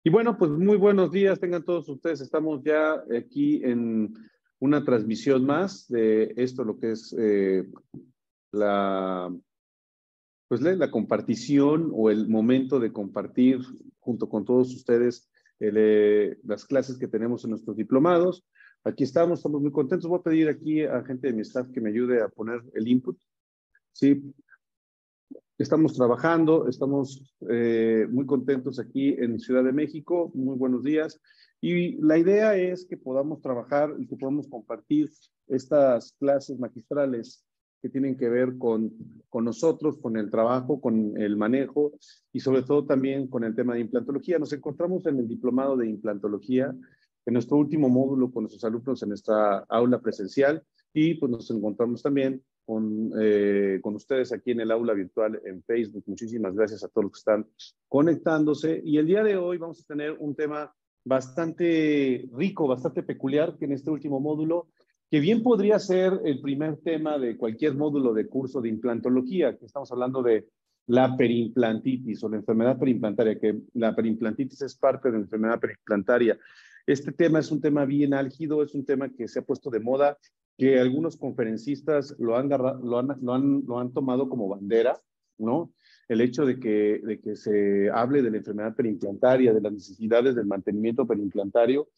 Y bueno, pues muy buenos días, tengan todos ustedes. Estamos ya aquí en una transmisión más de esto, lo que es la, la compartición o el momento de compartir junto con todos ustedes las clases que tenemos en nuestros diplomados. Aquí estamos muy contentos. Voy a pedir aquí a gente de mi staff que me ayude a poner el input. Sí, estamos trabajando, estamos muy contentos aquí en Ciudad de México. Muy buenos días. Y la idea es que podamos trabajar y que podamos compartir estas clases magistrales que tienen que ver con nosotros, con el trabajo, con el manejo y sobre todo también con el tema de implantología. Nos encontramos en el diplomado de implantología, en nuestro último módulo con nuestros alumnos en nuestra aula presencial y pues nos encontramos también con ustedes aquí en el aula virtual en Facebook. Muchísimas gracias a todos los que están conectándose. Y el día de hoy vamos a tener un tema bastante rico, bastante peculiar, que en este último módulo, que bien podría ser el primer tema de cualquier módulo de curso de implantología, que estamos hablando de la perimplantitis o la enfermedad perimplantaria, que la perimplantitis es parte de la enfermedad perimplantaria. Este tema es un tema bien álgido, es un tema que se ha puesto de moda, que algunos conferencistas lo han tomado como bandera, ¿no? El hecho de que se hable de la enfermedad perimplantaria, de las necesidades del mantenimiento perimplantario,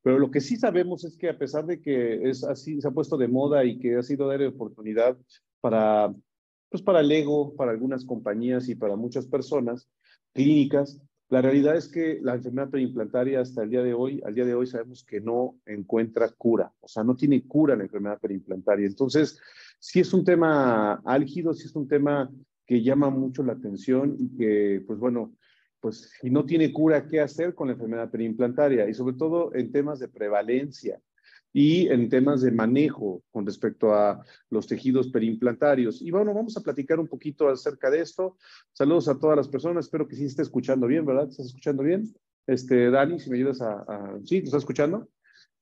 pero lo que sí sabemos es que a pesar de que es así, se ha puesto de moda y que ha sido dar oportunidad para, pues para el ego, para algunas compañías y para muchas personas clínicas, la realidad es que la enfermedad perimplantaria hasta el día de hoy, al día de hoy sabemos que no encuentra cura, o sea, no tiene cura la enfermedad perimplantaria. Entonces, sí es un tema álgido, sí es un tema que llama mucho la atención y que, pues bueno, pues si no tiene cura, ¿qué hacer con la enfermedad perimplantaria? Y sobre todo en temas de prevalencia y en temas de manejo con respecto a los tejidos perimplantarios. Y bueno, vamos a platicar un poquito acerca de esto. Saludos a todas las personas, espero que sí esté escuchando bien, ¿verdad? ¿Estás escuchando bien? Dani, si me ayudas ¿Sí? ¿Te estás escuchando?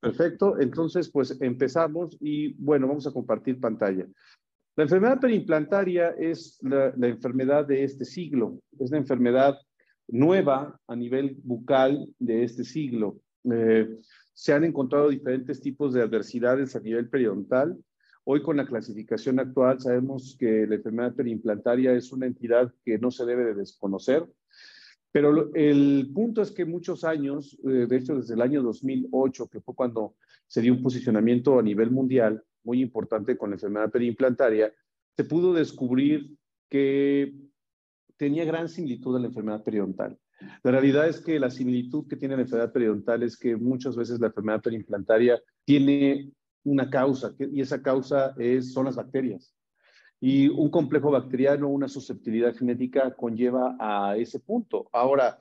Perfecto, entonces pues empezamos y bueno, vamos a compartir pantalla. La enfermedad perimplantaria es la enfermedad de este siglo, es la enfermedad nueva a nivel bucal de este siglo. Se han encontrado diferentes tipos de adversidades a nivel periodontal. Hoy con la clasificación actual sabemos que la enfermedad perimplantaria es una entidad que no se debe de desconocer, pero el punto es que muchos años, de hecho desde el año 2008, que fue cuando se dio un posicionamiento a nivel mundial muy importante con la enfermedad perimplantaria, se pudo descubrir que tenía gran similitud a la enfermedad periodontal. La realidad es que la similitud que tiene la enfermedad periodontal es que muchas veces la enfermedad perimplantaria tiene una causa, y esa causa son las bacterias. Y un complejo bacteriano, una susceptibilidad genética conlleva a ese punto. Ahora,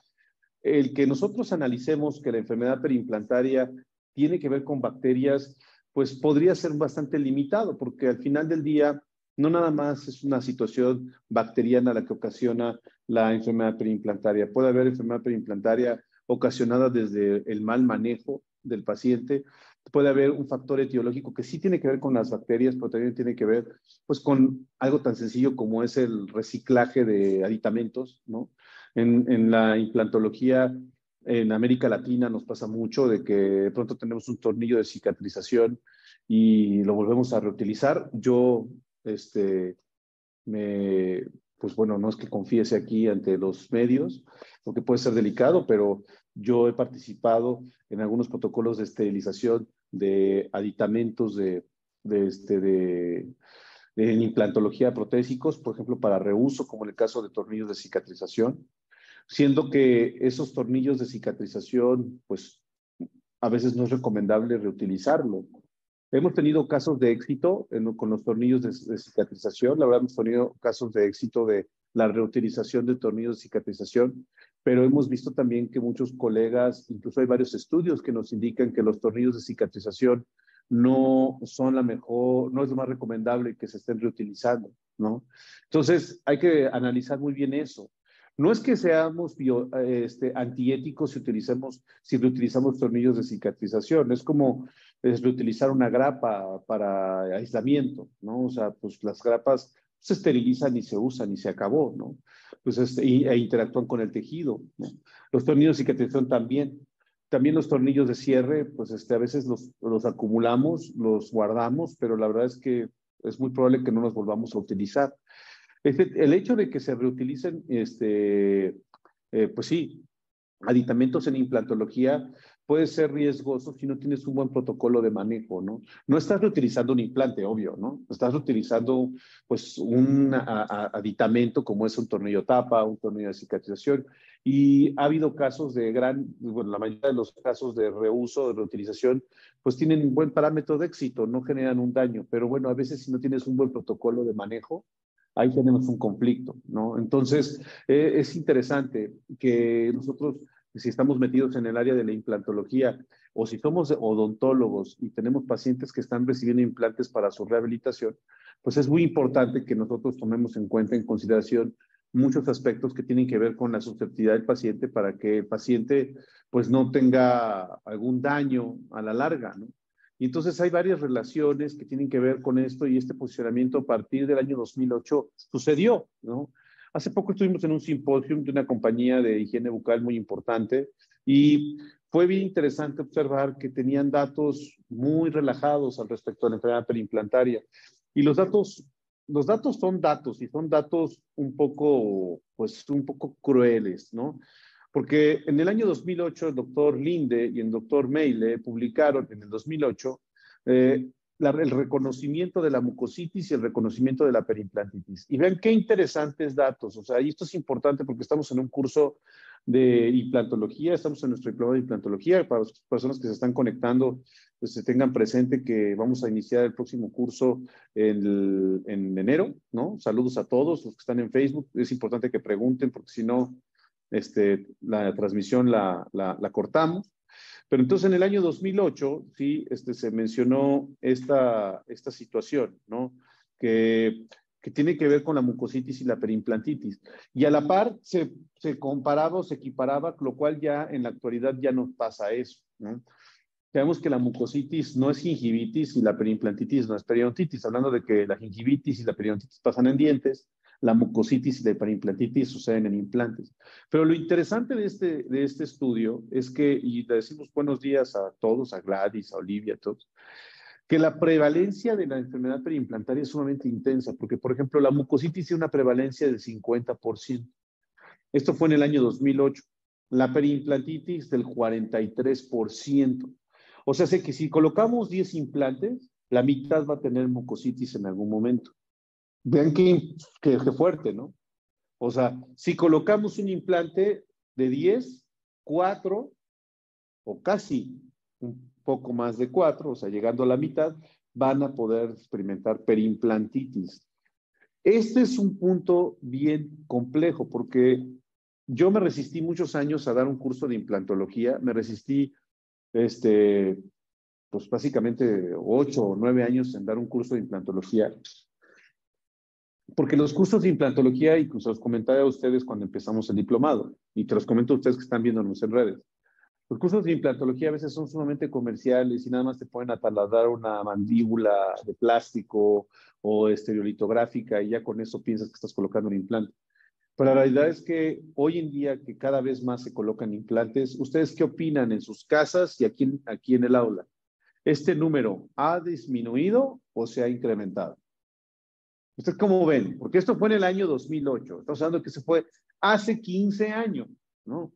el que nosotros analicemos que la enfermedad perimplantaria tiene que ver con bacterias, pues podría ser bastante limitado, porque al final del día no nada más es una situación bacteriana la que ocasiona la enfermedad perimplantaria. Puede haber enfermedad perimplantaria ocasionada desde el mal manejo del paciente. Puede haber un factor etiológico que sí tiene que ver con las bacterias, pero también tiene que ver pues con algo tan sencillo como es el reciclaje de aditamentos, ¿no? En la implantología en América Latina nos pasa mucho de que de pronto tenemos un tornillo de cicatrización y lo volvemos a reutilizar. Yo, me, pues bueno, no es que confiese aquí ante los medios, porque puede ser delicado, pero yo he participado en algunos protocolos de esterilización de aditamentos de implantología protésicos, por ejemplo, para reuso, como en el caso de tornillos de cicatrización, siendo que esos tornillos de cicatrización, pues a veces no es recomendable reutilizarlo. Hemos tenido casos de éxito con los tornillos de cicatrización, la verdad hemos tenido casos de éxito de la reutilización de tornillos de cicatrización, pero hemos visto también que muchos colegas, incluso hay varios estudios que nos indican que los tornillos de cicatrización no son la mejor, no es lo más recomendable que se estén reutilizando, ¿no? Entonces hay que analizar muy bien eso. No es que seamos antiéticos si reutilizamos tornillos de cicatrización, es como reutilizar una grapa para aislamiento, ¿no? O sea, pues las grapas se esterilizan y se usan y se acabó, ¿no? Pues e interactúan con el tejido, ¿no? Los tornillos de cicatrización también. También los tornillos de cierre, pues a veces los acumulamos, los guardamos, pero la verdad es que es muy probable que no los volvamos a utilizar. El hecho de que se reutilicen, pues sí, aditamentos en implantología puede ser riesgoso si no tienes un buen protocolo de manejo, ¿no? No estás reutilizando un implante, obvio, ¿no? Estás reutilizando, pues, un aditamento como es un tornillo tapa, un tornillo de cicatrización, y ha habido casos bueno, la mayoría de los casos de reuso, de reutilización, pues tienen un buen parámetro de éxito, no generan un daño, pero bueno, a veces si no tienes un buen protocolo de manejo, ahí tenemos un conflicto, ¿no? Entonces, es interesante que nosotros, si estamos metidos en el área de la implantología o si somos odontólogos y tenemos pacientes que están recibiendo implantes para su rehabilitación, pues es muy importante que nosotros tomemos en cuenta, en consideración, muchos aspectos que tienen que ver con la susceptibilidad del paciente para que el paciente pues no tenga algún daño a la larga, ¿no? Y entonces hay varias relaciones que tienen que ver con esto y este posicionamiento a partir del año 2008 sucedió, ¿no? Hace poco estuvimos en un simposio de una compañía de higiene bucal muy importante y fue bien interesante observar que tenían datos muy relajados al respecto de la enfermedad periimplantaria. Y los datos son datos y son datos un poco, pues un poco crueles, ¿no? Porque en el año 2008 el doctor Linde y el doctor Meile publicaron en el 2008 eh, el reconocimiento de la mucositis y el reconocimiento de la periimplantitis. Y vean qué interesantes datos. O sea, y esto es importante porque estamos en un curso de implantología, estamos en nuestro diploma de implantología. Para las personas que se están conectando, pues se tengan presente que vamos a iniciar el próximo curso en enero, ¿no? Saludos a todos los que están en Facebook. Es importante que pregunten porque si no, la transmisión la cortamos. Pero entonces en el año 2008, sí, se mencionó esta situación, ¿no? Que tiene que ver con la mucositis y la periimplantitis. Y a la par se comparaba o se equiparaba, lo cual ya en la actualidad ya no pasa eso, ¿no? Sabemos que la mucositis no es gingivitis y la periimplantitis no es periodontitis, hablando de que la gingivitis y la periodontitis pasan en dientes, la mucositis y la periimplantitis suceden en implantes. Pero lo interesante de este estudio es que, y le decimos buenos días a todos, a Gladys, a Olivia, a todos, que la prevalencia de la enfermedad periimplantaria es sumamente intensa, porque, por ejemplo, la mucositis tiene una prevalencia del 50%. Esto fue en el año 2008. La periimplantitis del 43%. O sea, sé que si colocamos 10 implantes, la mitad va a tener mucositis en algún momento. Vean qué fuerte, ¿no? O sea, si colocamos un implante de 10, 4 o casi un poco más de 4, o sea, llegando a la mitad, van a poder experimentar periimplantitis. Este es un punto bien complejo porque yo me resistí muchos años a dar un curso de implantología, me resistí pues básicamente 8 o 9 años en dar un curso de implantología. Porque los cursos de implantología, incluso los comentaba a ustedes cuando empezamos el diplomado, y te los comento a ustedes que están viéndonos en redes. Los cursos de implantología a veces son sumamente comerciales y nada más te ponen a taladrar una mandíbula de plástico o estereolitográfica y ya con eso piensas que estás colocando un implante. Pero la realidad es que hoy en día que cada vez más se colocan implantes, ¿ustedes qué opinan en sus casas y aquí en el aula? ¿Este número ha disminuido o se ha incrementado? ¿Ustedes cómo ven? Porque esto fue en el año 2008. Estamos hablando que se fue hace 15 años, ¿no?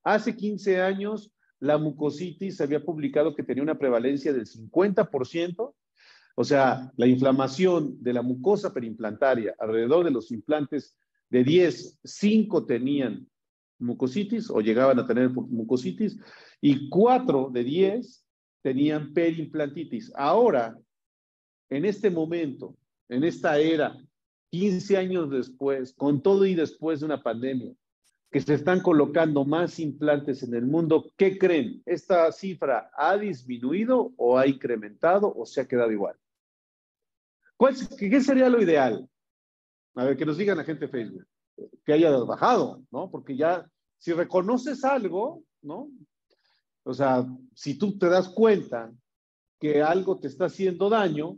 Hace 15 años la mucositis se había publicado que tenía una prevalencia del 50%. O sea, la inflamación de la mucosa periimplantaria alrededor de los implantes de 10, 5 tenían mucositis o llegaban a tener mucositis y 4 de 10 tenían periimplantitis. Ahora, en este momento, en esta era, 15 años después, con todo y después de una pandemia, que se están colocando más implantes en el mundo, ¿qué creen? ¿Esta cifra ha disminuido o ha incrementado o se ha quedado igual? ¿Qué sería lo ideal? A ver, que nos digan la gente de Facebook, que haya bajado, ¿no? Porque ya, si reconoces algo, ¿no? O sea, si tú te das cuenta que algo te está haciendo daño,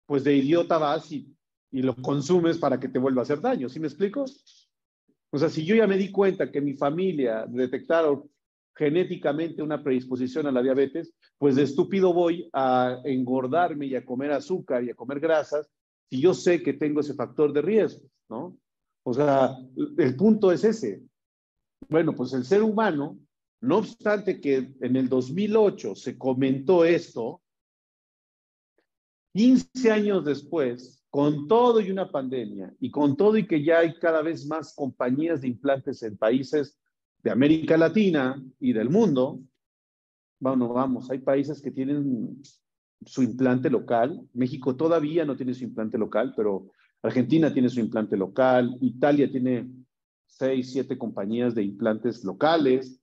pues de idiota vas y y lo consumes para que te vuelva a hacer daño. ¿Sí me explico? O sea, si yo ya me di cuenta que mi familia detectaron genéticamente una predisposición a la diabetes, pues de estúpido voy a engordarme y a comer azúcar y a comer grasas si yo sé que tengo ese factor de riesgo, ¿no? O sea, el punto es ese. Bueno, pues el ser humano, no obstante que en el 2008 se comentó esto, 15 años después, con todo y una pandemia, y con todo y que ya hay cada vez más compañías de implantes en países de América Latina y del mundo, bueno, vamos, hay países que tienen su implante local. México todavía no tiene su implante local, pero Argentina tiene su implante local, Italia tiene 6, 7 compañías de implantes locales,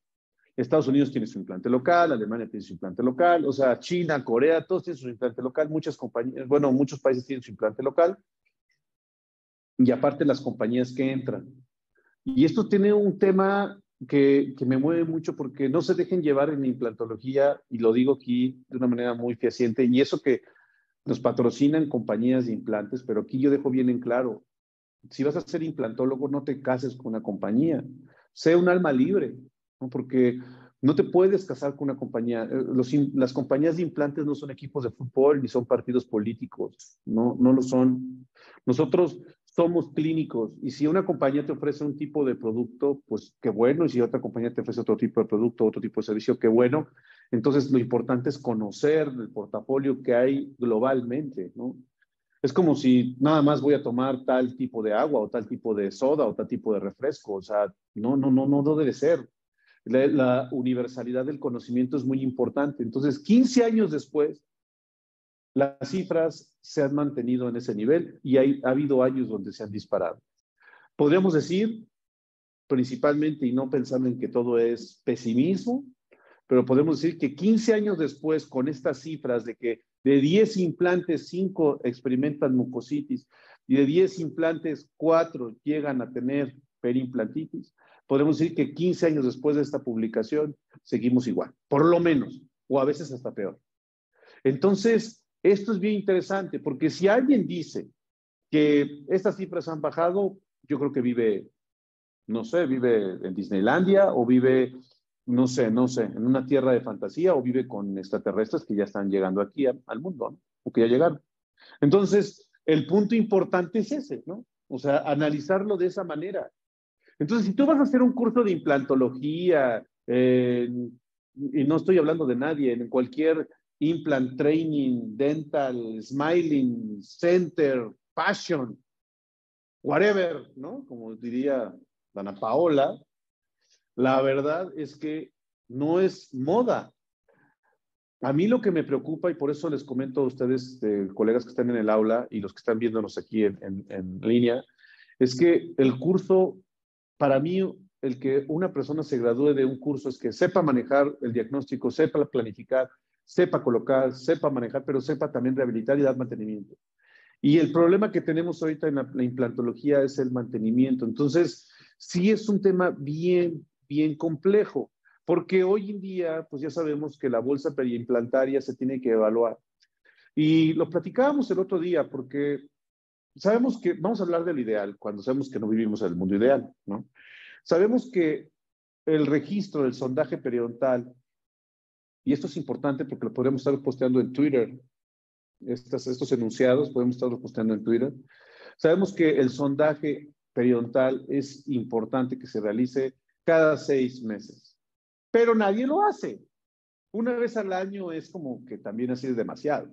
Estados Unidos tiene su implante local, Alemania tiene su implante local, o sea, China, Corea, todos tienen su implante local, muchas compañías, bueno, muchos países tienen su implante local, y aparte las compañías que entran. Y esto tiene un tema que me mueve mucho porque no se dejen llevar en la implantología, y lo digo aquí de una manera muy fehaciente, y eso que nos patrocinan compañías de implantes, pero aquí yo dejo bien en claro, si vas a ser implantólogo, no te cases con una compañía, sé un alma libre, ¿no? Porque no te puedes casar con una compañía. Las compañías de implantes no son equipos de fútbol ni son partidos políticos, no, no lo son. Nosotros somos clínicos y si una compañía te ofrece un tipo de producto, pues qué bueno, y si otra compañía te ofrece otro tipo de producto, otro tipo de servicio, qué bueno. Entonces lo importante es conocer el portafolio que hay globalmente, ¿no? Es como si nada más voy a tomar tal tipo de agua o tal tipo de soda o tal tipo de refresco. O sea, no debe ser. La universalidad del conocimiento es muy importante. Entonces, 15 años después, las cifras se han mantenido en ese nivel y ha habido años donde se han disparado. Podríamos decir, principalmente, y no pensando en que todo es pesimismo, pero podemos decir que 15 años después, con estas cifras de que de 10 implantes, 5 experimentan mucositis y de 10 implantes, 4 llegan a tener perimplantitis, podemos decir que 15 años después de esta publicación seguimos igual, por lo menos, o a veces hasta peor. Entonces, esto es bien interesante, porque si alguien dice que estas cifras han bajado, yo creo que vive, no sé, vive en Disneylandia o vive no sé, en una tierra de fantasía o vive con extraterrestres que ya están llegando aquí al mundo, ¿no? O que ya llegaron. Entonces, el punto importante es ese, ¿no? O sea, analizarlo de esa manera. Entonces, si tú vas a hacer un curso de implantología, y no estoy hablando de nadie, en cualquier implant training, dental, smiling, center, passion, whatever, ¿no? Como diría Dana Paola, la verdad es que no es moda. A mí lo que me preocupa, y por eso les comento a ustedes, colegas que están en el aula y los que están viéndonos aquí en línea, es que el curso, para mí, el que una persona se gradúe de un curso es que sepa manejar el diagnóstico, sepa planificar, sepa colocar, sepa manejar, pero sepa también rehabilitar y dar mantenimiento. Y el problema que tenemos ahorita en la implantología es el mantenimiento. Entonces, sí es un tema bien, bien complejo, porque hoy en día, pues ya sabemos que la bolsa periimplantaria se tiene que evaluar. Y lo platicábamos el otro día, porque sabemos que, vamos a hablar del ideal, cuando sabemos que no vivimos en el mundo ideal, ¿no? Sabemos que el registro del sondaje periodontal, y esto es importante porque lo podemos estar posteando en Twitter, estos enunciados podemos estarlos posteando en Twitter. Sabemos que el sondaje periodontal es importante que se realice cada 6 meses, pero nadie lo hace. Una vez al año es como que también así es demasiado.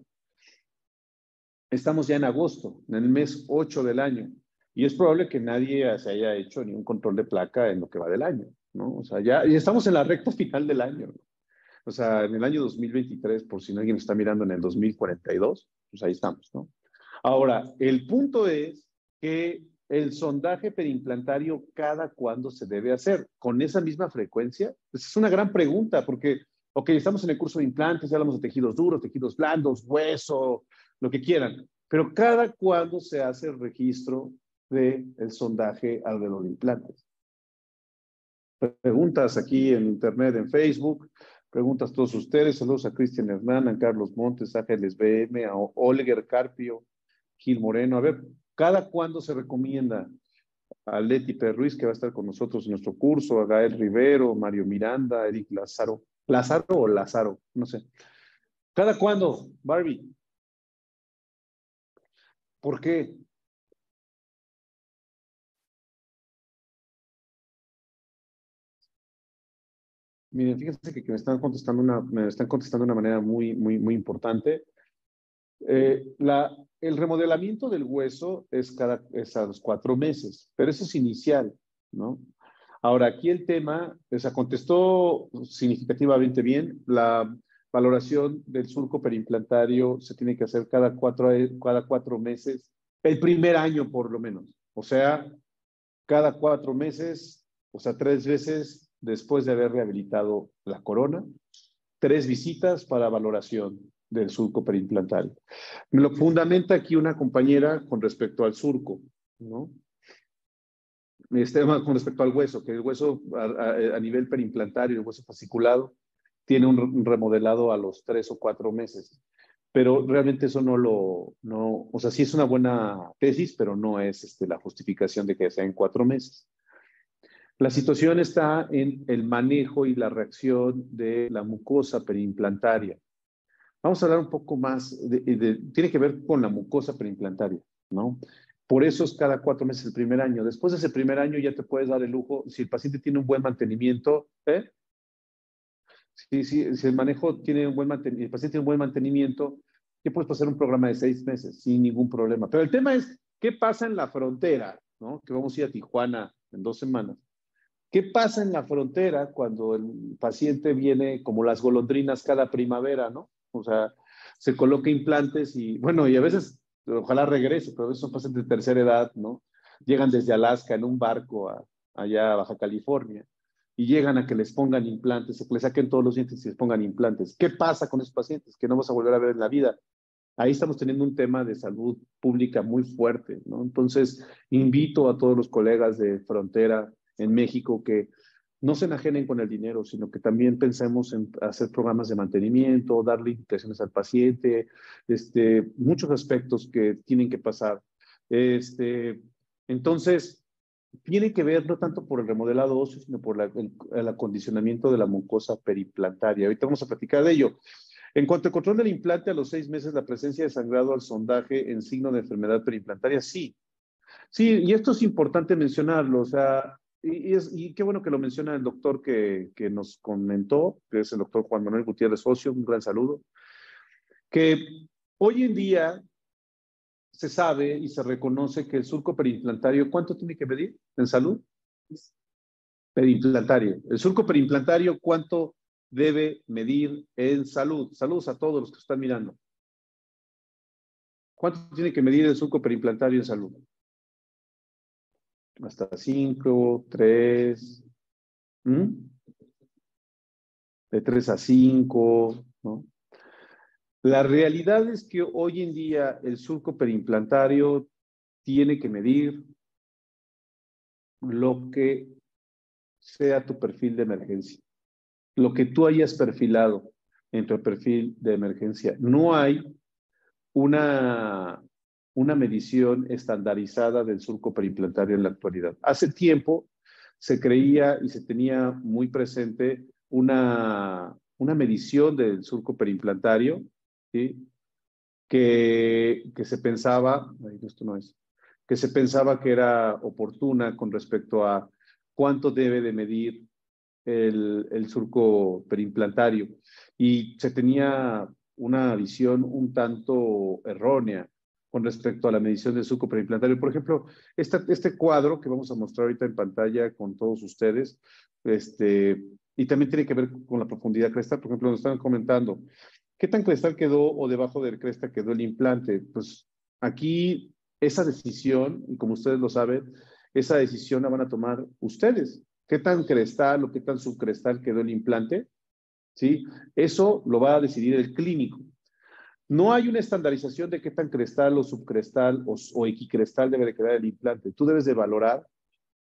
Estamos ya en agosto, en el mes 8 del año, y es probable que nadie se haya hecho ni un control de placa en lo que va del año, ¿no? O sea, ya estamos en la recta final del año, ¿no? O sea, en el año 2023, por si alguien está mirando en el 2042, pues ahí estamos, ¿no? Ahora, el punto es que el sondaje perimplantario, ¿cada cuándo se debe hacer? ¿Con esa misma frecuencia? Pues es una gran pregunta, porque, ok, estamos en el curso de implantes, ya hablamos de tejidos duros, tejidos blandos, hueso, lo que quieran, pero ¿cada cuándo se hace el registro del sondaje alrededor de implantes? Preguntas aquí en internet, en Facebook, preguntas todos ustedes. Saludos a Cristian Hernán, a Carlos Montes, Ángeles BM, a Olger Carpio, Gil Moreno. A ver, ¿Cada cuándo se recomienda a Leti Perruiz, que va a estar con nosotros en nuestro curso, a Gael Rivero, Mario Miranda, Eric Lázaro? ¿Lázaro o Lázaro? No sé. ¿Cada cuándo, Barbie? ¿Por qué? Miren, fíjense que me están contestando de una manera muy importante. El remodelamiento del hueso es a los 4 meses, pero eso es inicial, ¿no? Ahora, aquí el tema, o sea, contestó significativamente bien. La valoración del surco perimplantario se tiene que hacer cada cuatro meses, el primer año por lo menos. O sea, cada 4 meses, o sea, 3 veces después de haber rehabilitado la corona, 3 visitas para valoración del surco perimplantario. Me lo fundamenta aquí una compañera con respecto al surco, ¿no? Con respecto al hueso, que el hueso a nivel perimplantario, el hueso fasciculado, tiene un remodelado a los 3 o 4 meses. Pero realmente eso o sea, sí es una buena tesis, pero no es la justificación de que sea en 4 meses. La situación está en el manejo y la reacción de la mucosa perimplantaria. Vamos a hablar un poco más, tiene que ver con la mucosa perimplantaria, ¿no? Por eso es cada 4 meses el primer año. Después de ese primer año ya te puedes dar el lujo, si el paciente tiene un buen mantenimiento, ¿eh? Si el manejo tiene un buen mantenimiento, el paciente tiene un buen mantenimiento, ya puedes pasar un programa de 6 meses sin ningún problema. Pero el tema es, ¿qué pasa en la frontera? ¿No? Que vamos a ir a Tijuana en 2 semanas. ¿Qué pasa en la frontera cuando el paciente viene como las golondrinas cada primavera, ¿no? O sea, se coloca implantes y, bueno, y a veces, ojalá regrese, pero a veces son pacientes de tercera edad, ¿no? Llegan desde Alaska en un barco allá a Baja California y llegan a que les pongan implantes, o que les saquen todos los dientes y les pongan implantes. ¿Qué pasa con esos pacientes que no vas a volver a ver en la vida? Ahí estamos teniendo un tema de salud pública muy fuerte, ¿no? Entonces, invito a todos los colegas de frontera en México que no se enajenen con el dinero, sino que también pensemos en hacer programas de mantenimiento, darle indicaciones al paciente, muchos aspectos que tienen que pasar. Entonces, tiene que ver no tanto por el remodelado óseo, sino por el acondicionamiento de la mucosa perimplantaria. Ahorita vamos a platicar de ello. En cuanto al control del implante, a los 6 meses, la presencia de sangrado al sondaje en signo de enfermedad perimplantaria, sí. Sí, y esto es importante mencionarlo, o sea, y qué bueno que lo menciona el doctor que nos comentó, que es el doctor Juan Manuel Gutiérrez Ocio, un gran saludo, que hoy en día se sabe y se reconoce que el surco perimplantario, ¿cuánto tiene que medir en salud? Perimplantario. El surco perimplantario, ¿cuánto debe medir en salud? Saludos a todos los que están mirando. ¿Cuánto tiene que medir el surco perimplantario en salud? Hasta 5, 3, de 3 a 5, ¿no? La realidad es que hoy en día el surco perimplantario tiene que medir lo que sea tu perfil de emergencia, lo que tú hayas perfilado en tu perfil de emergencia. No hay una, una medición estandarizada del surco perimplantario en la actualidad. Hace tiempo se creía y se tenía muy presente una medición del surco perimplantario, ¿sí? que se pensaba, esto no es, que se pensaba que era oportuna con respecto a cuánto debe de medir el surco perimplantario. Y se tenía una visión un tanto errónea con respecto a la medición del surco perimplantario. Por ejemplo, este cuadro que vamos a mostrar ahorita en pantalla con todos ustedes, y también tiene que ver con la profundidad crestal. Por ejemplo, nos están comentando, ¿qué tan crestal quedó o debajo de cresta quedó el implante? Pues aquí esa decisión, y como ustedes lo saben, esa decisión la van a tomar ustedes. ¿Qué tan crestal o qué tan subcrestal quedó el implante? ¿Sí? Eso lo va a decidir el clínico. No hay una estandarización de qué tan crestal o subcrestal o equicrestal debe de quedar el implante. Tú debes de valorar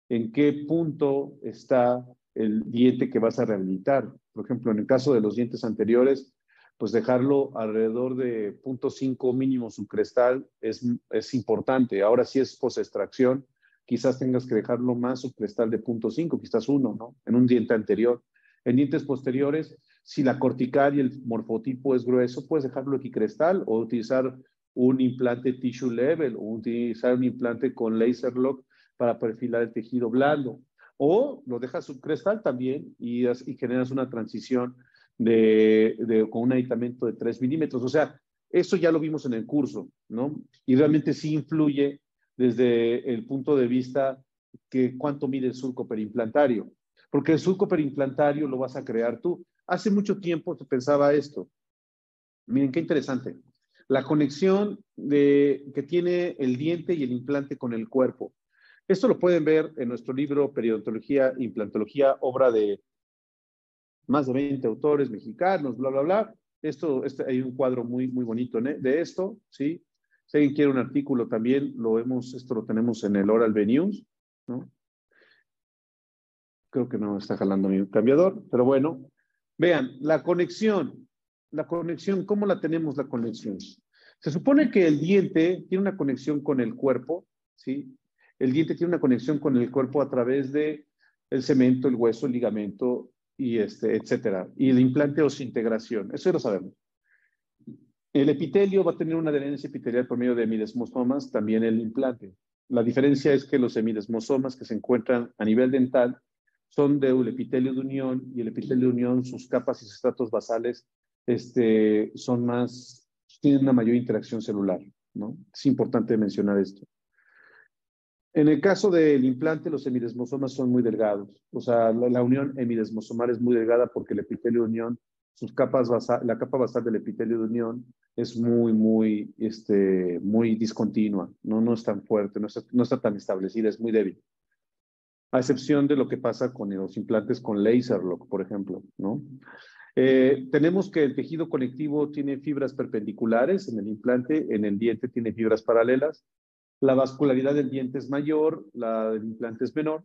en qué punto está el diente que vas a rehabilitar. Por ejemplo, en el caso de los dientes anteriores, pues dejarlo alrededor de 0.5 mínimo subcrestal es importante. Ahora si es post-extracción, quizás tengas que dejarlo más subcrestal de 0.5, quizás 1, ¿no? En un diente anterior. En dientes posteriores, si la cortical y el morfotipo es grueso, puedes dejarlo equicrestal o utilizar un implante tissue level o utilizar un implante con laser lock para perfilar el tejido blando. O lo dejas subcrestal también y generas una transición con un aditamento de 3 milímetros. O sea, eso ya lo vimos en el curso, ¿no? Y realmente sí influye desde el punto de vista que cuánto mide el surco perimplantario. Porque el surco perimplantario lo vas a crear tú. Hace mucho tiempo se pensaba esto. Miren qué interesante. La conexión que tiene el diente y el implante con el cuerpo. Esto lo pueden ver en nuestro libro Periodontología, Implantología, obra de más de 20 autores mexicanos, bla, bla, bla. Hay un cuadro muy, muy bonito de esto, ¿sí? Si alguien quiere un artículo también, esto lo tenemos en el Oral B News, ¿no? Creo que no está jalando mi cambiador, pero bueno. Vean, la conexión, ¿cómo la tenemos la conexión? Se supone que el diente tiene una conexión con el cuerpo, ¿sí? El diente tiene una conexión con el cuerpo a través de el cemento, el hueso, el ligamento, y etcétera. Y el implante osseointegración, eso ya lo sabemos. El epitelio va a tener una adherencia epitelial por medio de hemidesmosomas, también el implante. La diferencia es que los hemidesmosomas que se encuentran a nivel dental son del epitelio de unión, y el epitelio de unión, sus capas y estratos basales tienen una mayor interacción celular, ¿no? Es importante mencionar esto. En el caso del implante, los hemidesmosomas son muy delgados. O sea, la unión hemidesmosomal es muy delgada porque el epitelio de unión, la capa basal del epitelio de unión es muy discontinua, ¿no? No es tan fuerte, no está tan establecida, es muy débil. A excepción de lo que pasa con los implantes con laser lock, por ejemplo, ¿no? Tenemos que el tejido conectivo tiene fibras perpendiculares en el implante, en el diente tiene fibras paralelas. La vascularidad del diente es mayor, la del implante es menor,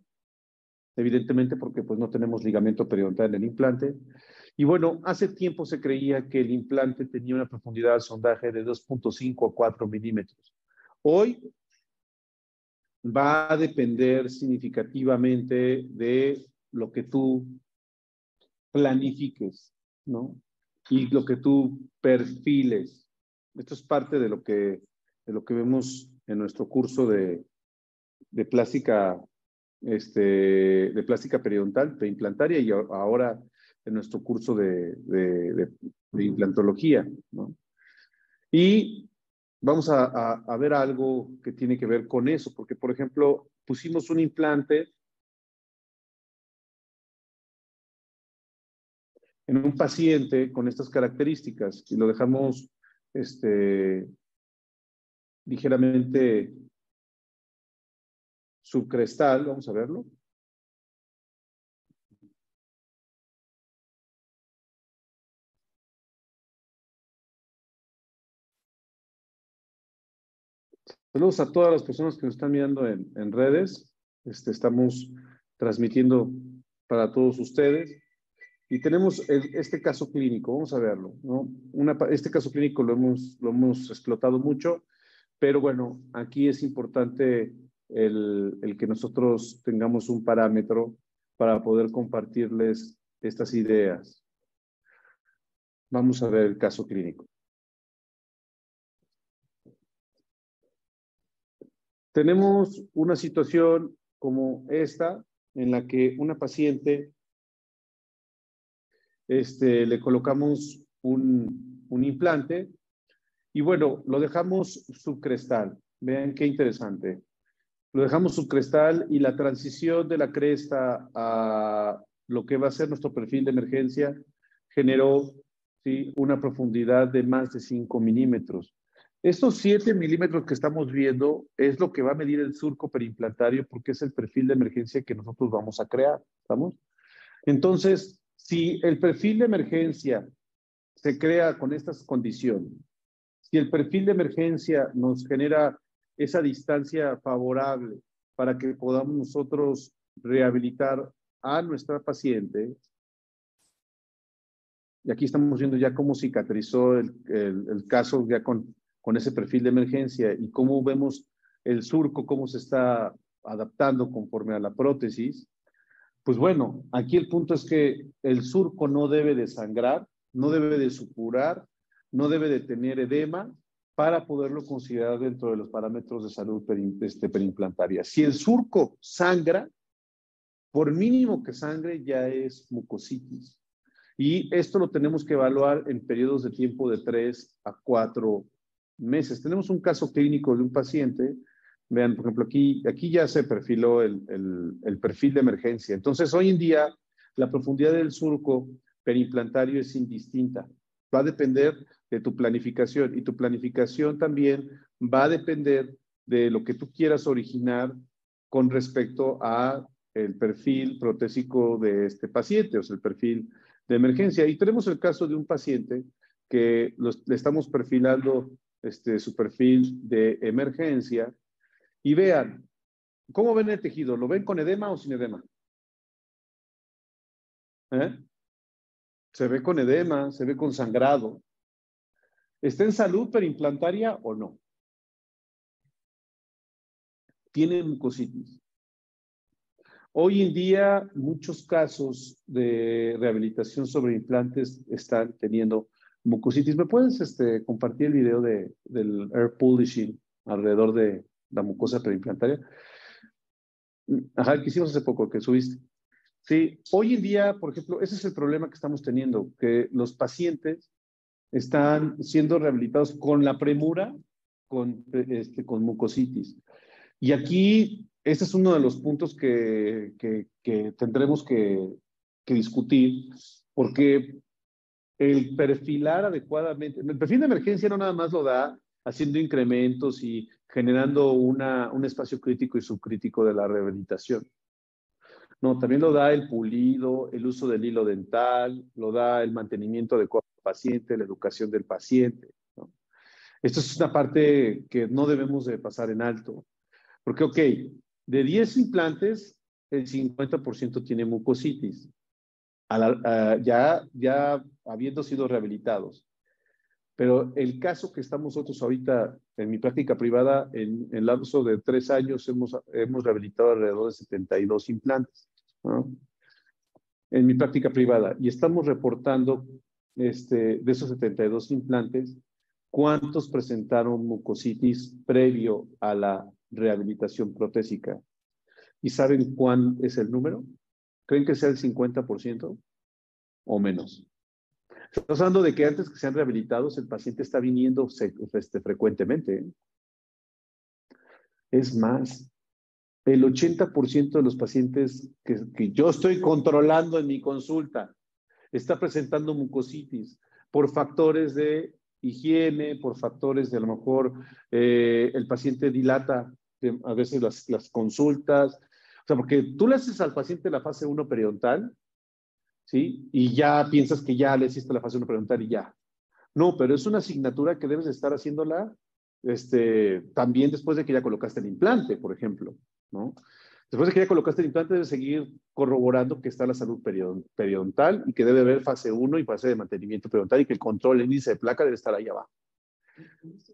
evidentemente porque pues no tenemos ligamento periodontal en el implante. Y bueno, hace tiempo se creía que el implante tenía una profundidad de sondaje de 2.5 a 4 milímetros. Hoy va a depender significativamente de lo que tú planifiques, ¿no? Y lo que tú perfiles. Esto es parte de lo que vemos en nuestro curso de plástica, de plástica periodontal, preimplantaria, y ahora en nuestro curso de implantología, ¿no? Y vamos a ver algo que tiene que ver con eso, porque, por ejemplo, pusimos un implante en un paciente con estas características y lo dejamos ligeramente subcrestal, vamos a verlo. Saludos a todas las personas que nos están mirando en redes. Estamos transmitiendo para todos ustedes. Y tenemos este caso clínico, vamos a verlo, ¿no? Este caso clínico lo hemos explotado mucho, pero bueno, aquí es importante el que nosotros tengamos un parámetro para poder compartirles estas ideas. Vamos a ver el caso clínico. Tenemos una situación como esta, en la que una paciente le colocamos un implante y bueno, lo dejamos subcrestal. Vean qué interesante. Lo dejamos subcrestal y la transición de la cresta a lo que va a ser nuestro perfil de emergencia generó, ¿sí?, una profundidad de más de 5 milímetros. Estos 7 milímetros que estamos viendo es lo que va a medir el surco perimplantario porque es el perfil de emergencia que nosotros vamos a crear. ¿Estamos? Entonces, si el perfil de emergencia se crea con estas condiciones, si el perfil de emergencia nos genera esa distancia favorable para que podamos nosotros rehabilitar a nuestra paciente, Y aquí estamos viendo ya cómo cicatrizó el caso ya con ese perfil de emergencia y cómo vemos el surco, cómo se está adaptando conforme a la prótesis. Pues bueno, aquí el punto es que el surco no debe de sangrar, no debe de supurar, no debe de tener edema para poderlo considerar dentro de los parámetros de salud perimplantaria. Si el surco sangra, por mínimo que sangre ya es mucositis. Y esto lo tenemos que evaluar en periodos de tiempo de 3 a 4 meses. Tenemos un caso clínico de un paciente. Vean, por ejemplo, aquí ya se perfiló el perfil de emergencia. Entonces, hoy en día, la profundidad del surco perimplantario es indistinta. Va a depender de tu planificación y tu planificación también va a depender de lo que tú quieras originar con respecto a el perfil protésico de este paciente, o sea, el perfil de emergencia. Y tenemos el caso de un paciente que le estamos perfilando su perfil de emergencia. Y vean, ¿cómo ven el tejido? ¿Lo ven con edema o sin edema? ¿Eh? Se ve con edema, se ve con sangrado. ¿Está en salud perimplantaria o no? Tiene mucositis. Hoy en día, muchos casos de rehabilitación sobre implantes están teniendo mucositis. ¿Me puedes compartir el video del air polishing alrededor de la mucosa perimplantaria? Ajá, que hicimos hace poco, que subiste. Sí, hoy en día, por ejemplo, ese es el problema que estamos teniendo, que los pacientes están siendo rehabilitados con la premura, con mucositis. Y aquí, este es uno de los puntos que tendremos que discutir, porque el perfilar adecuadamente, el perfil de emergencia no nada más lo da haciendo incrementos y generando un espacio crítico y subcrítico de la rehabilitación. No, también lo da el pulido, el uso del hilo dental, lo da el mantenimiento adecuado del paciente, la educación del paciente, ¿no? Esto es una parte que no debemos de pasar en alto. Porque, ok, de 10 implantes, el 50% tiene mucositis, ya habiendo sido rehabilitados. Pero el caso que estamos nosotros ahorita en mi práctica privada, en el lapso de 3 años, hemos rehabilitado alrededor de 72 implantes, ¿no? En mi práctica privada. Y estamos reportando de esos 72 implantes, cuántos presentaron mucositis previo a la rehabilitación protésica. ¿Y saben cuál es el número? ¿Creen que sea el 50% o menos? Estamos hablando de que antes que sean rehabilitados, el paciente está viniendo frecuentemente, ¿eh? Es más, el 80% de los pacientes que yo estoy controlando en mi consulta está presentando mucositis por factores de higiene, por factores de a lo mejor el paciente dilata a veces las consultas. O sea, porque tú le haces al paciente la fase 1 periodontal, ¿sí? Y ya piensas que ya le hiciste la fase 1 periodontal y ya. No, pero es una asignatura que debes estar haciéndola también después de que ya colocaste el implante, por ejemplo, ¿no? Después de que ya colocaste el implante, debes seguir corroborando que está la salud periodontal y que debe haber fase 1 y fase de mantenimiento periodontal y que el control, el índice de placa debe estar ahí abajo.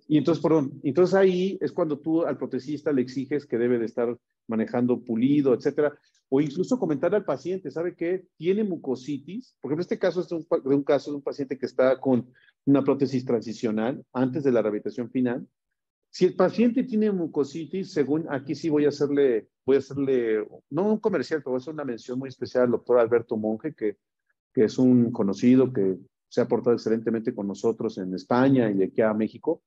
Y entonces, perdón, entonces ahí es cuando tú al protesista le exiges que debe de estar manejando pulido, etcétera, o incluso comentarle al paciente, ¿sabe qué? Tiene mucositis. Por ejemplo, este caso es un caso de un paciente que está con una prótesis transicional antes de la rehabilitación final. Si el paciente tiene mucositis, según aquí sí voy a hacerle, no un comercial, pero voy a hacer una mención muy especial al doctor Alberto Monge, que es un conocido que se ha portado excelentemente con nosotros en España y de aquí a México.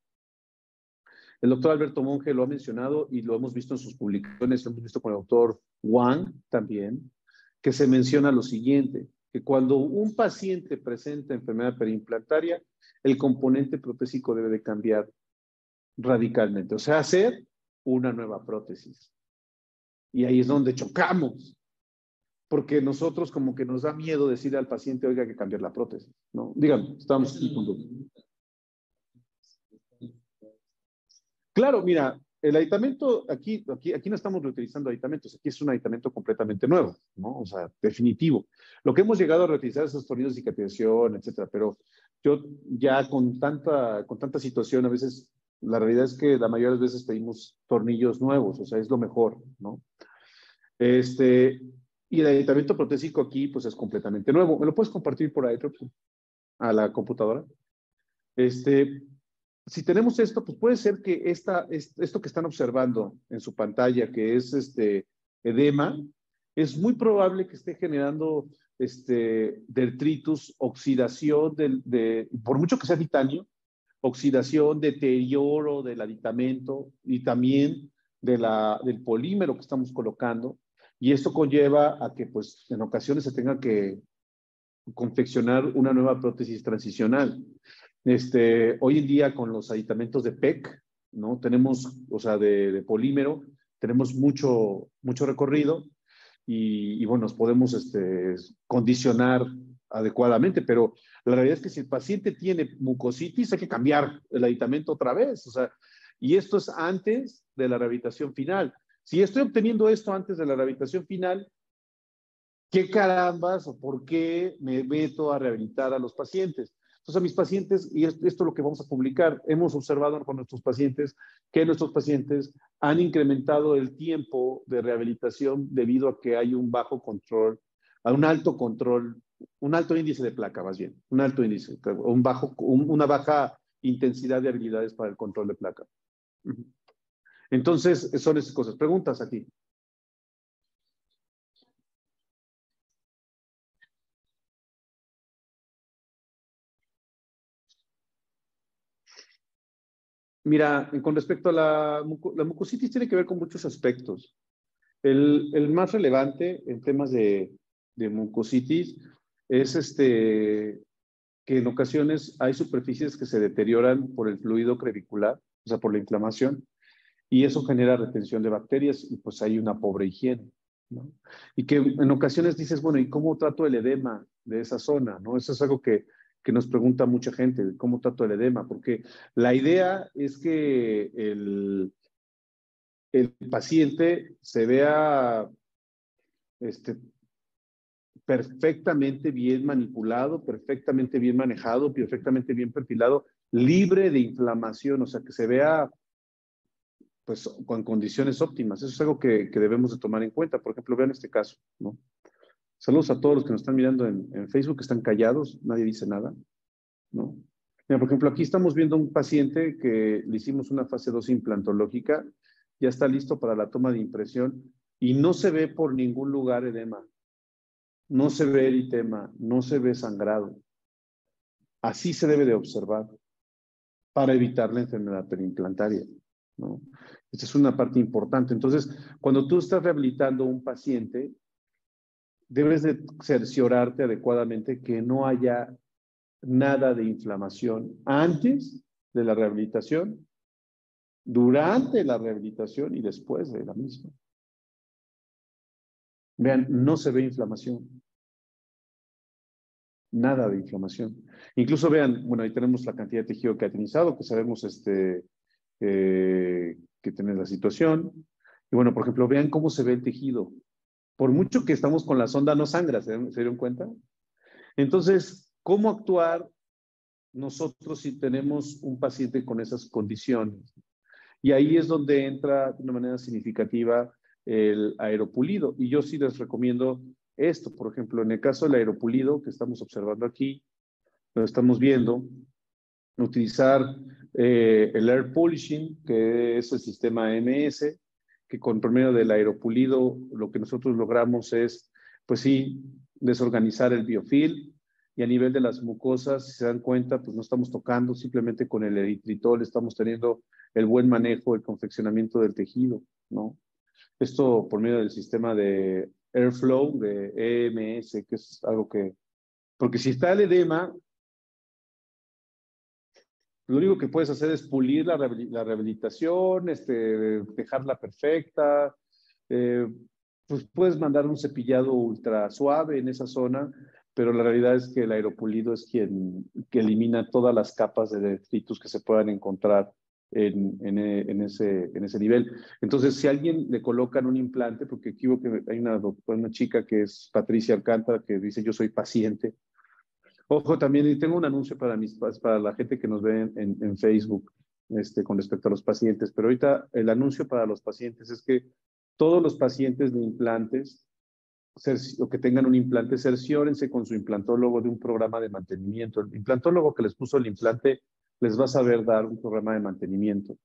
El doctor Alberto Monge lo ha mencionado y lo hemos visto en sus publicaciones, lo hemos visto con el doctor Wang también, que se menciona lo siguiente, que cuando un paciente presenta enfermedad perimplantaria, el componente protésico debe de cambiar radicalmente, o sea, hacer una nueva prótesis. Y ahí es donde chocamos, porque nosotros como que nos da miedo decirle al paciente, oiga, hay que cambiar la prótesis, ¿no? Díganme, estamos aquí con... Claro, mira, el aditamento, aquí no estamos reutilizando aditamentos, aquí es un aditamento completamente nuevo, ¿no? O sea, definitivo. Lo que hemos llegado a reutilizar es esos tornillos de cicatrización, etcétera, pero yo ya con tanta situación, a veces, la realidad es que la mayoría de las veces pedimos tornillos nuevos, o sea, es lo mejor, ¿no? Este, y el aditamento protésico aquí, pues es completamente nuevo. ¿Me lo puedes compartir por ahí, a la computadora? Este, si tenemos esto, pues puede ser que esto que están observando en su pantalla, que es edema, es muy probable que esté generando detritus, oxidación, por mucho que sea titanio, oxidación, deterioro del aditamento y también del polímero que estamos colocando. Y esto conlleva a que, pues, en ocasiones se tenga que confeccionar una nueva prótesis transicional. Hoy en día con los aditamentos de PEC, ¿no? Tenemos, o sea, de polímero, tenemos mucho recorrido y bueno, nos podemos condicionar adecuadamente, pero la realidad es que si el paciente tiene mucositis, hay que cambiar el aditamento otra vez, o sea, y esto es antes de la rehabilitación final. Si estoy obteniendo esto antes de la rehabilitación final, ¿qué carambas o por qué me meto a rehabilitar a los pacientes? Entonces, a mis pacientes, y esto es lo que vamos a publicar, hemos observado con nuestros pacientes que nuestros pacientes han incrementado el tiempo de rehabilitación debido a que hay un bajo control, a un alto control, un alto índice de placa, más bien, un alto índice, una baja intensidad de habilidades para el control de placa. Entonces, son esas cosas. Preguntas aquí. Mira, con respecto a la mucositis tiene que ver con muchos aspectos. El más relevante en temas de mucositis es que en ocasiones hay superficies que se deterioran por el fluido crevicular, o sea, por la inflamación, y eso genera retención de bacterias y pues hay una pobre higiene, ¿no? Y que en ocasiones dices, bueno, ¿y cómo trato el edema de esa zona? ¿No? Eso es algo que nos pregunta mucha gente, ¿cómo trato el edema? Porque la idea es que el paciente se vea este, perfectamente bien manipulado, perfectamente bien manejado, perfectamente bien perfilado, libre de inflamación, o sea, que se vea pues con condiciones óptimas. Eso es algo que debemos de tomar en cuenta. Por ejemplo, vean este caso, ¿no? Saludos a todos los que nos están mirando en Facebook, que están callados, nadie dice nada, ¿no? Mira, por ejemplo, aquí estamos viendo un paciente que le hicimos una fase 2 implantológica, ya está listo para la toma de impresión y no se ve por ningún lugar edema, no se ve eritema, no se ve sangrado. Así se debe de observar para evitar la enfermedad periimplantaria, ¿no? Esta es una parte importante. Entonces, cuando tú estás rehabilitando a un paciente, debes de cerciorarte adecuadamente que no haya nada de inflamación antes de la rehabilitación, durante la rehabilitación y después de la misma. Vean, no se ve inflamación, nada de inflamación. Incluso vean, bueno, ahí tenemos la cantidad de tejido cateterizado, que sabemos que tiene la situación. Y bueno, por ejemplo, vean cómo se ve el tejido. Por mucho que estamos con la sonda, no sangra, ¿se dieron cuenta? Entonces, ¿cómo actuar nosotros si tenemos un paciente con esas condiciones? Y ahí es donde entra de una manera significativa el aeropulido. Y yo sí les recomiendo esto. Por ejemplo, en el caso del aeropulido que estamos observando aquí, lo estamos viendo, utilizar el air polishing, que es el sistema AMS, que con por medio del aeropulido lo que nosotros logramos es, pues sí, desorganizar el biofilm y a nivel de las mucosas, si se dan cuenta, pues no estamos tocando, simplemente con el eritritol estamos teniendo el buen manejo, el confeccionamiento del tejido, ¿no? Esto por medio del sistema de airflow, de EMS, que es algo que, porque si está el edema, lo único que puedes hacer es pulir la rehabilitación, dejarla perfecta. eh, pues puedes mandar un cepillado ultra suave en esa zona, pero la realidad es que el aeropulido es quien que elimina todas las capas de detritus que se puedan encontrar en ese nivel. Entonces, si a alguien le colocan un implante, porque aquí veo que hay una chica que es Patricia Alcántara que dice yo soy paciente. Ojo, también y tengo un anuncio para la gente que nos ve en Facebook con respecto a los pacientes, pero ahorita el anuncio para los pacientes es que todos los pacientes de implantes o que tengan un implante, cerciórense con su implantólogo de un programa de mantenimiento. El implantólogo que les puso el implante les va a saber dar un programa de mantenimiento.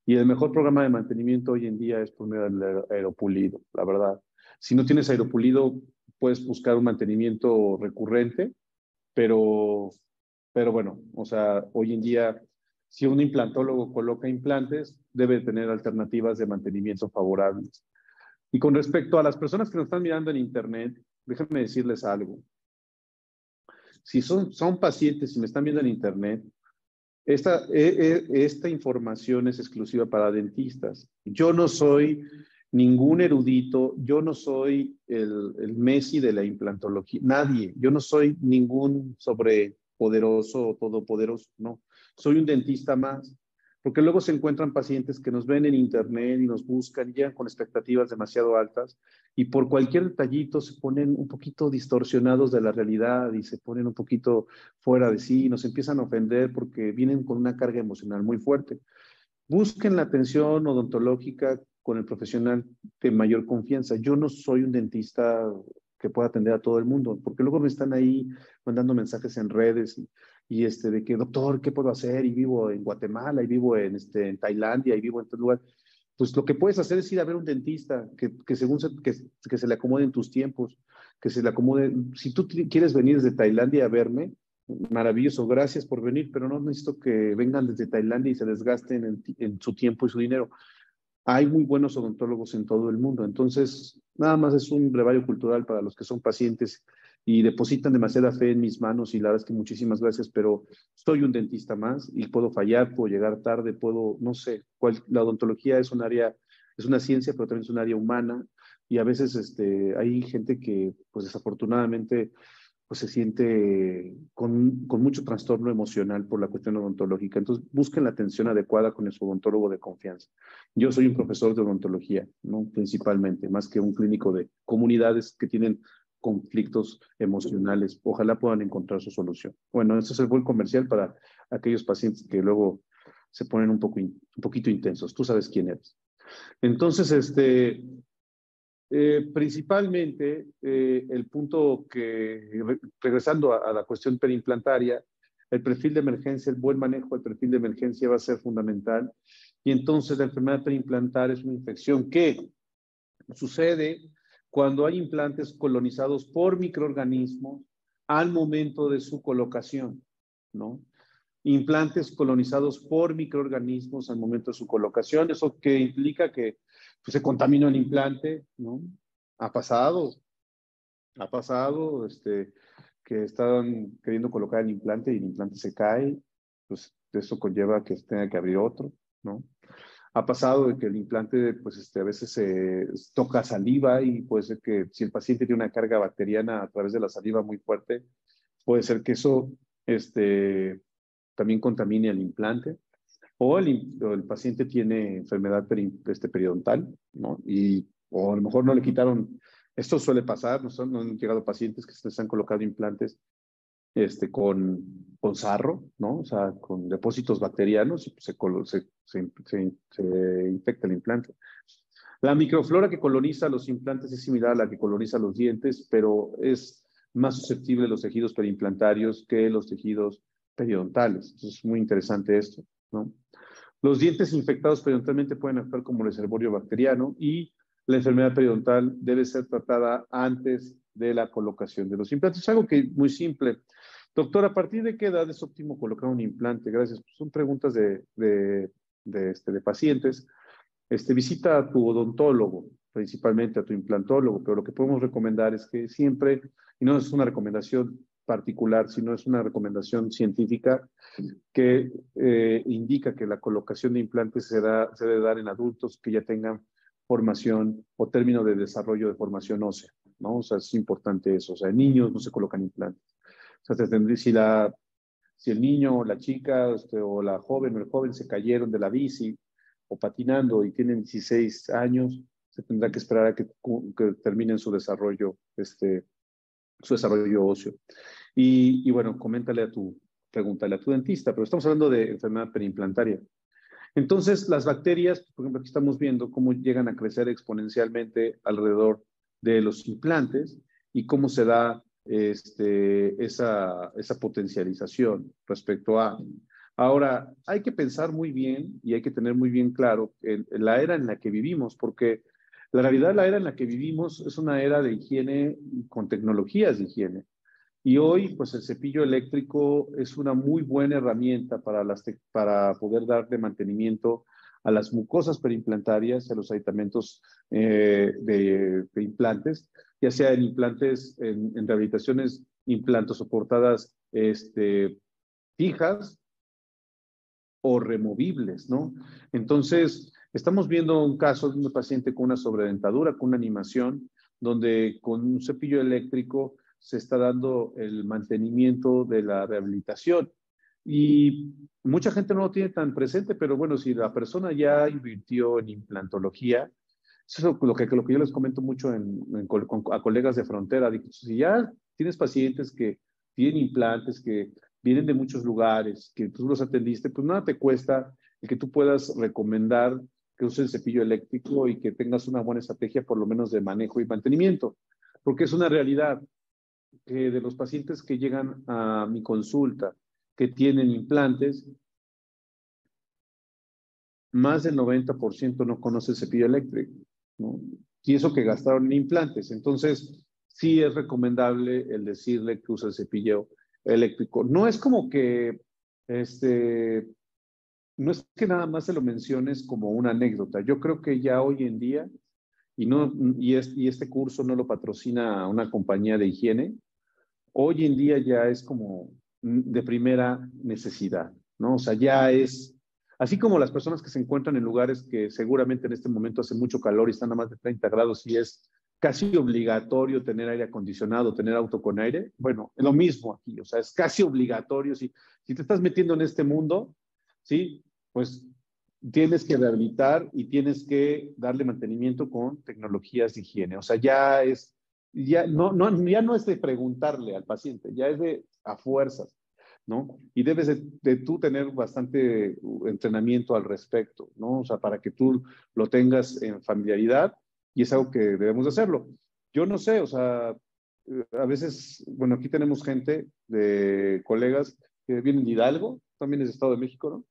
Y el mejor programa de mantenimiento hoy en día es por medio del aeropulido, la verdad. Si no tienes aeropulido, puedes buscar un mantenimiento recurrente, pero, pero bueno, o sea, hoy en día, si un implantólogo coloca implantes, debe tener alternativas de mantenimiento favorables. Y con respecto a las personas que nos están mirando en Internet, déjenme decirles algo. Si son pacientes y me están viendo en Internet, esta información es exclusiva para dentistas. Yo no soy ningún erudito, yo no soy el Messi de la implantología, nadie. Yo no soy ningún sobrepoderoso o todopoderoso, no. Soy un dentista más. Porque luego se encuentran pacientes que nos ven en internet y nos buscan y llegan con expectativas demasiado altas y por cualquier detallito se ponen un poquito distorsionados de la realidad y se ponen un poquito fuera de sí y nos empiezan a ofender porque vienen con una carga emocional muy fuerte. Busquen la atención odontológica con el profesional de mayor confianza. Yo no soy un dentista que pueda atender a todo el mundo, porque luego me están ahí mandando mensajes en redes de que, doctor, ¿qué puedo hacer? Y vivo en Guatemala, y vivo en Tailandia, y vivo en tal lugar. Pues lo que puedes hacer es ir a ver un dentista que según que se le acomode en tus tiempos, que se le acomode. Si tú quieres venir desde Tailandia a verme, maravilloso, gracias por venir, pero no necesito que vengan desde Tailandia y se desgasten en su tiempo y su dinero. Hay muy buenos odontólogos en todo el mundo, entonces nada más es un brevario cultural para los que son pacientes y depositan demasiada fe en mis manos y la verdad es que muchísimas gracias, pero soy un dentista más y puedo fallar, puedo llegar tarde, no sé, la odontología es un área, es una ciencia, pero también es un área humana y a veces hay gente que pues desafortunadamente pues se siente con mucho trastorno emocional por la cuestión odontológica. Entonces, busquen la atención adecuada con su odontólogo de confianza. Yo soy un profesor de odontología, ¿no? Principalmente, más que un clínico de comunidades que tienen conflictos emocionales. Ojalá puedan encontrar su solución. Bueno, ese es el buen comercial para aquellos pacientes que luego se ponen un poquito intensos. Tú sabes quién eres. Entonces, principalmente, el punto regresando a la cuestión perimplantaria, el perfil de emergencia, el buen manejo del perfil de emergencia va a ser fundamental. Y entonces la enfermedad perimplantar es una infección que sucede cuando hay implantes colonizados por microorganismos al momento de su colocación, ¿no? Implantes colonizados por microorganismos al momento de su colocación, eso que implica que pues, se contamina el implante, ¿no? Ha pasado, que estaban queriendo colocar el implante y el implante se cae, pues eso conlleva que se tenga que abrir otro, ¿no? Ha pasado de que el implante, pues a veces se toca saliva y puede ser que si el paciente tiene una carga bacteriana a través de la saliva muy fuerte, puede ser que eso, también contamine el implante. O el paciente tiene enfermedad periodontal, ¿no? O a lo mejor no le quitaron, esto suele pasar, no han llegado pacientes que se han colocado implantes con sarro, ¿no? O sea, con depósitos bacterianos y pues, se infecta el implante. La microflora que coloniza los implantes es similar a la que coloniza los dientes, pero es más susceptible a los tejidos perimplantarios que los tejidos periodontales. Entonces, es muy interesante esto, ¿no? Los dientes infectados periodontalmente pueden actuar como reservorio bacteriano y la enfermedad periodontal debe ser tratada antes de la colocación de los implantes. Es algo que es muy simple. Doctor, ¿a partir de qué edad es óptimo colocar un implante? Gracias. Son preguntas de pacientes. Visita a tu odontólogo, principalmente a tu implantólogo, pero lo que podemos recomendar es que siempre, y no es una recomendación particular, sino es una recomendación científica que indica que la colocación de implantes se debe dar en adultos que ya tengan formación o término de desarrollo de formación ósea, ¿no? O sea, es importante eso. O sea, en niños no se colocan implantes. O sea, Si el niño o la chica o la joven o el joven se cayeron de la bici o patinando y tienen 16 años, se tendrá que esperar a que terminen su desarrollo óseo. Y bueno, pregúntale a tu dentista, pero estamos hablando de enfermedad periimplantaria. Entonces, las bacterias, por ejemplo, aquí estamos viendo cómo llegan a crecer exponencialmente alrededor de los implantes y cómo se da esa potencialización respecto a. Ahora, hay que pensar muy bien y hay que tener muy bien claro la era en la que vivimos, porque la realidad, la era en la que vivimos es una era de higiene con tecnologías de higiene. Y hoy, pues el cepillo eléctrico es una muy buena herramienta para poder darle mantenimiento a las mucosas perimplantarias, a los aditamentos de implantes, ya sea en implantes, en rehabilitaciones implantosoportadas fijas o removibles, ¿no? Entonces, estamos viendo un caso de un paciente con una sobredentadura, con una animación, donde con un cepillo eléctrico se está dando el mantenimiento de la rehabilitación. Y mucha gente no lo tiene tan presente, pero bueno, si la persona ya invirtió en implantología, eso es lo que yo les comento mucho a colegas de frontera. Digo, si ya tienes pacientes que tienen implantes, que vienen de muchos lugares, que tú los atendiste, pues nada te cuesta el que tú puedas recomendar que uses el cepillo eléctrico y que tengas una buena estrategia, por lo menos de manejo y mantenimiento. Porque es una realidad que de los pacientes que llegan a mi consulta, que tienen implantes, más del 90% no conoce el cepillo eléctrico, ¿no? Y eso que gastaron en implantes. Entonces, sí es recomendable el decirle que use el cepillo eléctrico. No es como que, no es que nada más se lo menciones como una anécdota. Yo creo que ya hoy en día, y este curso no lo patrocina una compañía de higiene, hoy en día ya es como de primera necesidad, ¿no? O sea, ya es, así como las personas que se encuentran en lugares que seguramente en este momento hace mucho calor y están a más de 30 grados y es casi obligatorio tener aire acondicionado, tener auto con aire, bueno, es lo mismo aquí, o sea, es casi obligatorio. Si te estás metiendo en este mundo, ¿sí? Pues tienes que rehabilitar y tienes que darle mantenimiento con tecnologías de higiene. O sea, ya no es de preguntarle al paciente, ya es de a fuerzas, ¿no? Y debes de tú tener bastante entrenamiento al respecto, ¿no? O sea, para que tú lo tengas en familiaridad y es algo que debemos de hacerlo. Yo no sé, o sea, a veces, bueno, aquí tenemos gente de colegas que vienen de Hidalgo, también es de Estado de México, ¿no?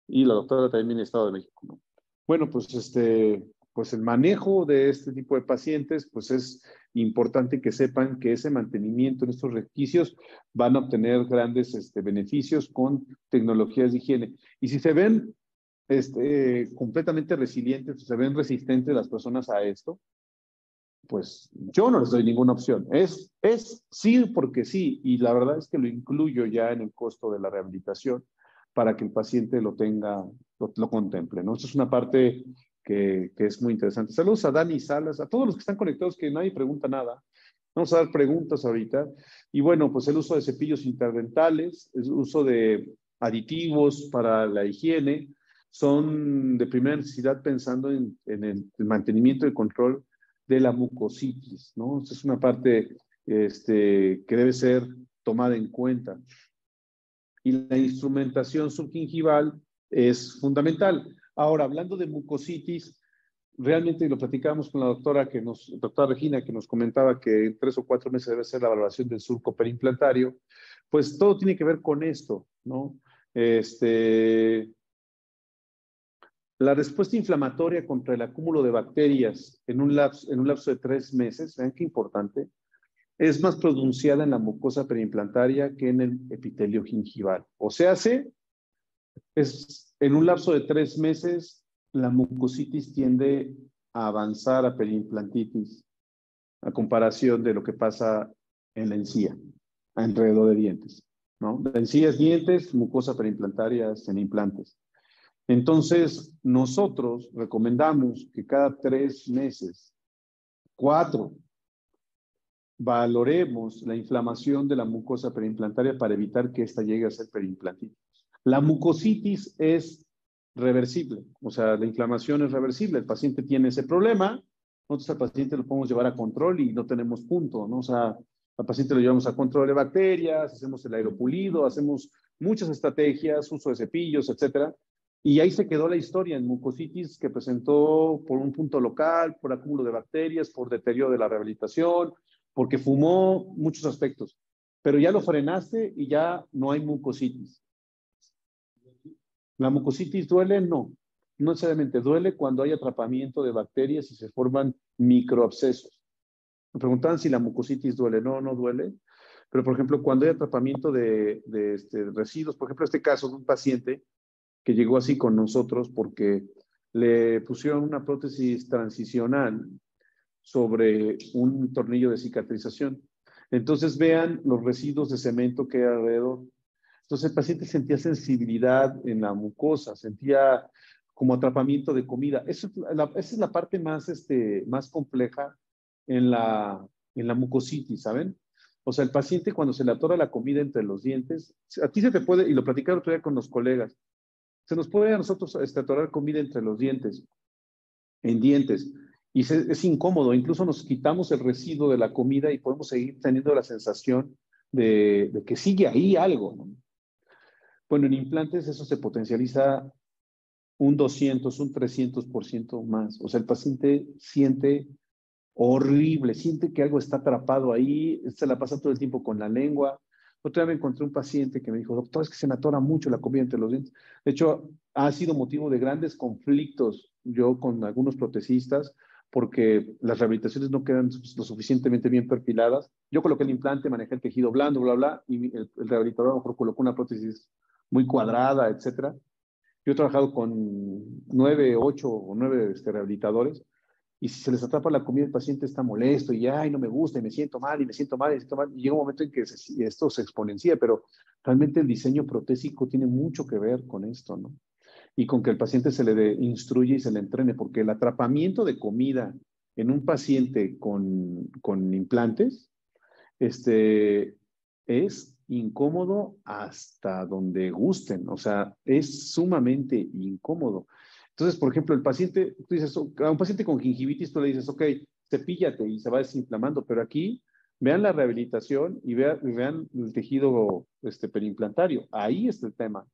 Y la doctora también viene de Estado de México, ¿no? Bueno, pues el manejo de este tipo de pacientes, pues es importante que sepan que ese mantenimiento en estos requisitos van a obtener grandes beneficios con tecnologías de higiene. Y si se ven completamente resilientes, se ven resistentes las personas a esto, pues yo no les doy ninguna opción. Es sí porque sí, y la verdad es que lo incluyo ya en el costo de la rehabilitación para que el paciente lo tenga, lo contemple, ¿no? Eso es una parte que es muy interesante. Saludos a Dani Salas, a todos los que están conectados, que nadie pregunta nada. Vamos a dar preguntas ahorita. Y bueno, pues el uso de cepillos interdentales, el uso de aditivos para la higiene, son de primera necesidad pensando en el mantenimiento y control de la mucositis, ¿no? Esta es una parte que debe ser tomada en cuenta. Y la instrumentación subgingival es fundamental. Ahora, hablando de mucositis, realmente lo platicábamos con la doctora Regina, que nos comentaba que en 3 o 4 meses debe ser la valoración del surco perimplantario. Pues todo tiene que ver con esto, ¿no? La respuesta inflamatoria contra el acúmulo de bacterias en un lapso de 3 meses, vean qué importante, es más pronunciada en la mucosa perimplantaria que en el epitelio gingival. O sea, en un lapso de 3 meses, la mucositis tiende a avanzar a perimplantitis, a comparación de lo que pasa en la encía, alrededor de dientes, ¿no? La encía es dientes, mucosa perimplantaria en implantes. Entonces, nosotros recomendamos que cada 3 meses, 4, valoremos la inflamación de la mucosa periimplantaria para evitar que ésta llegue a ser periimplantitis. La mucositis es reversible, o sea, la inflamación es reversible. El paciente tiene ese problema, nosotros al paciente lo podemos llevar a control y no tenemos punto, ¿no? O sea, al paciente lo llevamos a control de bacterias, hacemos el aeropulido, hacemos muchas estrategias, uso de cepillos, etcétera. Y ahí se quedó la historia en mucositis que presentó por un punto local, por acúmulo de bacterias, por deterioro de la rehabilitación, porque fumó, muchos aspectos. Pero ya lo frenaste y ya no hay mucositis. ¿La mucositis duele? No. No necesariamente duele cuando hay atrapamiento de bacterias y se forman microabscesos. Me preguntaban si la mucositis duele. No, no duele. Pero, por ejemplo, cuando hay atrapamiento de residuos, por ejemplo, este caso de un paciente que llegó así con nosotros porque le pusieron una prótesis transicional sobre un tornillo de cicatrización. Entonces vean los residuos de cemento que hay alrededor. Entonces el paciente sentía sensibilidad en la mucosa, sentía como atrapamiento de comida. Esa es la parte más, más compleja en la mucositis, ¿saben? O sea, el paciente cuando se le atora la comida entre los dientes, a ti se te puede, y lo platicaba otro día con los colegas, se nos puede a nosotros atorar comida entre los dientes, en dientes, y es incómodo. Incluso nos quitamos el residuo de la comida y podemos seguir teniendo la sensación de que sigue ahí algo, ¿no? Bueno, en implantes eso se potencializa un 200, un 300% más. O sea, el paciente siente horrible, siente que algo está atrapado ahí, se la pasa todo el tiempo con la lengua. Otra vez me encontré un paciente que me dijo, doctor, es que se me atora mucho la comida entre los dientes. De hecho, ha sido motivo de grandes conflictos yo con algunos protecistas porque las rehabilitaciones no quedan lo suficientemente bien perfiladas. Yo coloqué el implante, manejé el tejido blando, bla, bla, y el rehabilitador a lo mejor colocó una prótesis muy cuadrada, etcétera. Yo he trabajado con 9, 8 o 9 rehabilitadores y si se les atrapa la comida, el paciente está molesto y ay, no me gusta y me siento mal y me siento mal y me siento mal. Y llega un momento en que esto se exponencia, pero realmente el diseño protésico tiene mucho que ver con esto, ¿no? Y con que el paciente se le instruye y se le entrene, porque el atrapamiento de comida en un paciente con implantes es incómodo hasta donde gusten, o sea, es sumamente incómodo. Entonces, por ejemplo, el paciente, tú dices, a un paciente con gingivitis, tú le dices, ok, cepíllate y se va desinflamando, pero aquí vean la rehabilitación y vean el tejido periimplantario. Ahí está el tema.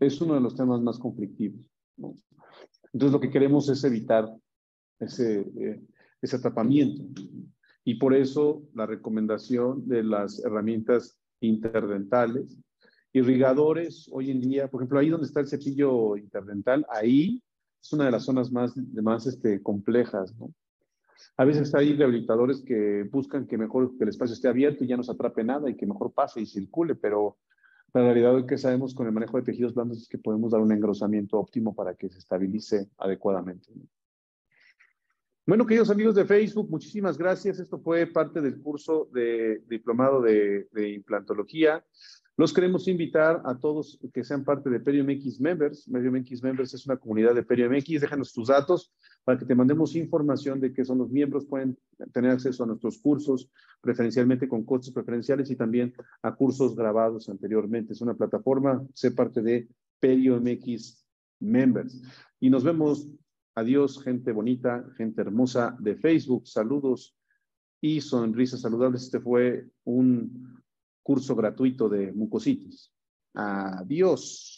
Es uno de los temas más conflictivos, ¿no? Entonces, lo que queremos es evitar ese atrapamiento. Y por eso la recomendación de las herramientas interdentales, irrigadores, hoy en día, por ejemplo, ahí donde está el cepillo interdental, ahí es una de las zonas más complejas, ¿no? A veces hay rehabilitadores que buscan que mejor que el espacio esté abierto y ya no se atrape nada y que mejor pase y circule, pero la realidad es que sabemos con el manejo de tejidos blandos es que podemos dar un engrosamiento óptimo para que se estabilice adecuadamente, ¿no? Bueno, queridos amigos de Facebook, muchísimas gracias. Esto fue parte del curso de diplomado de implantología. Los queremos invitar a todos que sean parte de PerioMX Members. PerioMX Members es una comunidad de PerioMX. Déjanos tus datos para que te mandemos información de qué son los miembros. Pueden tener acceso a nuestros cursos, preferencialmente con costos preferenciales y también a cursos grabados anteriormente. Es una plataforma, sé parte de PerioMX Members. Y nos vemos. Adiós, gente bonita, gente hermosa de Facebook. Saludos y sonrisas saludables. Este fue un curso gratuito de mucositis. Adiós.